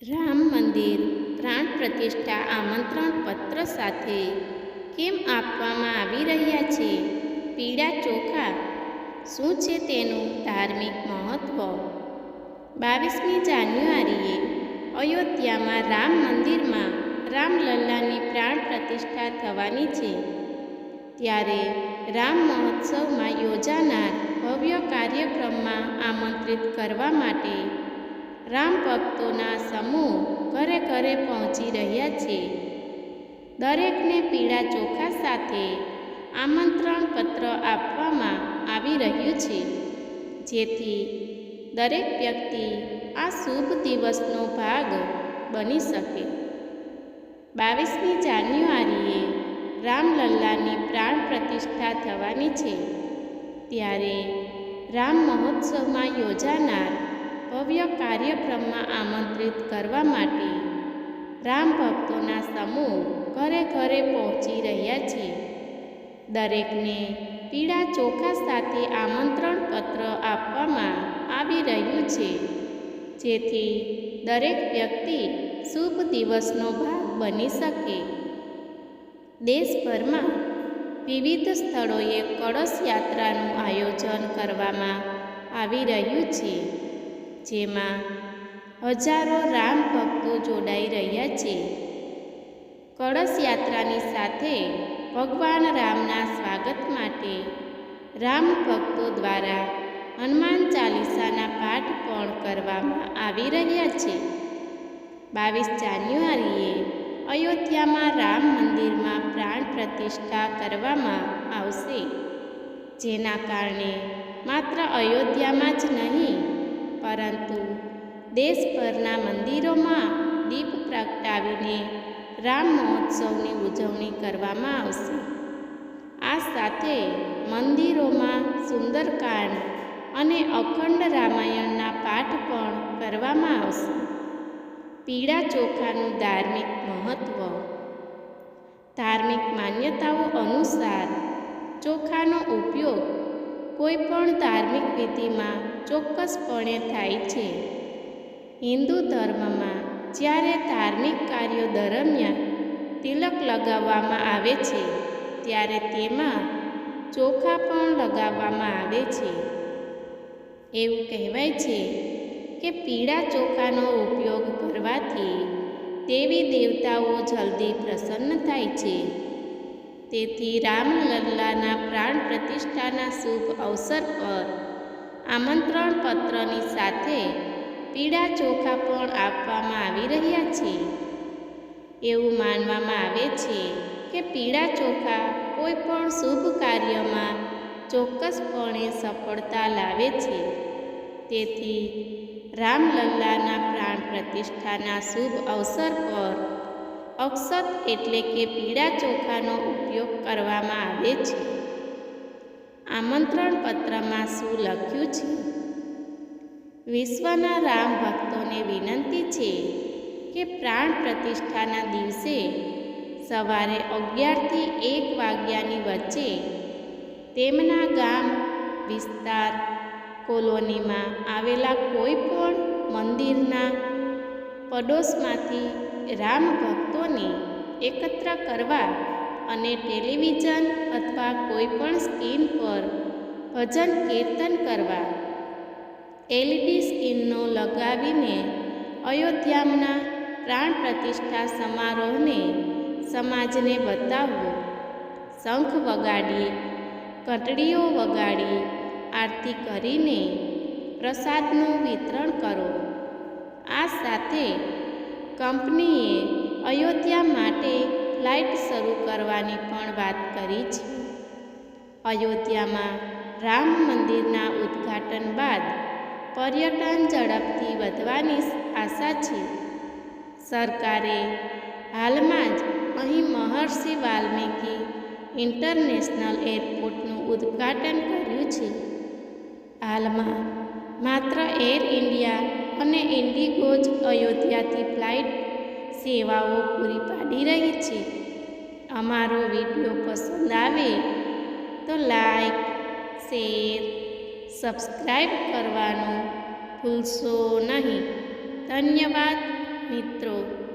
રામ મંદિર પ્રાણ પ્રતિષ્ઠા આમંત્રણ પત્ર સાથે કેમ આપવામાં આવી રહ્યા છે? પીળા ચોખા શું છે તેનું ધાર્મિક મહત્ત્વ? 22મી જાન્યુઆરીએ અયોધ્યામાં રામ મંદિરમાં રામલલ્લાની પ્રાણ પ્રતિષ્ઠા થવાની છે. ત્યારે રામ મહોત્સવમાં યોજાનાર ભવ્ય કાર્યક્રમમાં આમંત્રિત કરવા માટે રામ ભક્તોના સમૂહ ઘરે ઘરે પહોંચી રહ્યા છે. દરેકને પીળા ચોખા સાથે આમંત્રણ પત્ર આપવામાં આવી રહ્યું છે, જેથી દરેક વ્યક્તિ આ શુભ દિવસનો ભાગ બની શકે. 22મી જાન્યુઆરીએ રામલલ્લાની પ્રાણ પ્રતિષ્ઠા થવાની છે. ત્યારે રામ મહોત્સવમાં યોજાનાર ભવ્ય કાર્યક્રમમાં આમંત્રિત કરવા માટે રામ ભક્તોના સમૂહ ઘરે ઘરે પહોંચી રહ્યા છે. દરેકને પીળા ચોખા સાથે આમંત્રણ પત્ર આપવામાં આવી રહ્યું છે, જેથી દરેક વ્યક્તિ શુભ દિવસનો ભાગ બની શકે. દેશભરમાં વિવિધ સ્થળોએ કળશ યાત્રાનું આયોજન કરવામાં આવી રહ્યું છે, જેમાં હજારો રામ ભક્તો જોડાઈ રહ્યા છે. કળશ યાત્રાની સાથે ભગવાન રામના સ્વાગત માટે રામ ભક્તો દ્વારા હનુમાન ચાલીસાના પાઠ પણ કરવામાં આવી રહ્યા છે. 22 જાન્યુઆરીએ અયોધ્યામાં રામ મંદિરમાં પ્રાણ પ્રતિષ્ઠા કરવામાં આવશે, જેના કારણે માત્ર અયોધ્યામાં જ નહીં પરંતુ દેશભરના મંદિરોમાં દીપ પ્રગટાવીને રામ મહોત્સવની ઉજવણી કરવામાં આવશે. આ સાથે મંદિરોમાં સુંદરકાંડ અને અખંડ રામાયણના પાઠ પણ કરવામાં આવશે. પીળા ચોખાનું ધાર્મિક મહત્ત્વ. ધાર્મિક માન્યતાઓ અનુસાર ચોખાનો ઉપયોગ કોઈપણ ધાર્મિક વિધિમાં ચોક્કસપણે થાય છે. હિન્દુ ધર્મમાં જ્યારે ધાર્મિક કાર્યો દરમિયાન તિલક લગાવવામાં આવે છે, ત્યારે તેમાં ચોખા પણ લગાવવામાં આવે છે. એવું કહેવાય છે કે પીળા ચોખાનો ઉપયોગ કરવાથી દેવી દેવતાઓ જલ્દી પ્રસન્ન થાય છે. તેથી રામલલ્લાના પ્રાણ પ્રતિષ્ઠાના શુભ અવસર પર આમંત્રણ પત્રની સાથે પીળા ચોખા પણ આપવામાં આવી રહ્યા છે. એવું માનવામાં આવે છે કે પીળા ચોખા કોઈ પણ શુભ કાર્યમાં ચોક્કસપણે સફળતા લાવે છે. તેથી રામલલ્લાના પ્રાણ પ્રતિષ્ઠાના શુભ અવસર પર અક્ષત એટલે કે પીળા ચોખાનો ઉપયોગ કરવામાં આવે છે. આમંત્રણ પત્રમાં શું લખ્યું છે? વિશ્વના રામ ભક્તોને વિનંતી છે કે પ્રાણ પ્રતિષ્ઠાના દિવસે સવારે 11થી 1 વાગ્યાની વચ્ચે તેમના ગામ, વિસ્તાર, કોલોનીમાં આવેલા કોઈ પણ મંદિરના પડોશમાંથી રામ ભક્તોને એકત્ર કરવા અને ટેલિવિઝન અથવા કોઈ પણ સ્ક્રીન પર ભજન કીર્તન કરવા LED સ્ક્રીનો લગાવીને અયોધ્યાના પ્રાણ પ્રતિષ્ઠા સમારોહને સમાજને બતાવવો. શંખ વગાડી, ઘંટડીઓ વગાડી આરતી કરીને પ્રસાદનું વિતરણ કરો. આ સાથે કંપનીએ અયોધ્યા માટે ફ્લાઇટ શરૂ કરવાની પણ વાત કરી છે. અયોધ્યામાં રામ મંદિરના ઉદ્ઘાટન બાદ પર્યટન ઝડપથી વધવાની આશા છે. સરકારે હાલમાં જ અહીં મહર્ષિ વાલ્મીકી ઇન્ટરનેશનલ એરપોર્ટનું ઉદ્ઘાટન કર્યું છે. હાલમાં માત્ર એર ઇન્ડિયા અને ઇન્ડિગો જ અયોધ્યાથી ફ્લાઇટ સેવાઓ પૂરી પાડી રહી છે. અમારો વિડીયો પસંદ આવે તો લાઈક, શેર, સબસ્ક્રાઈબ કરવાનું ભૂલશો નહીં. ધન્યવાદ. મિત્રો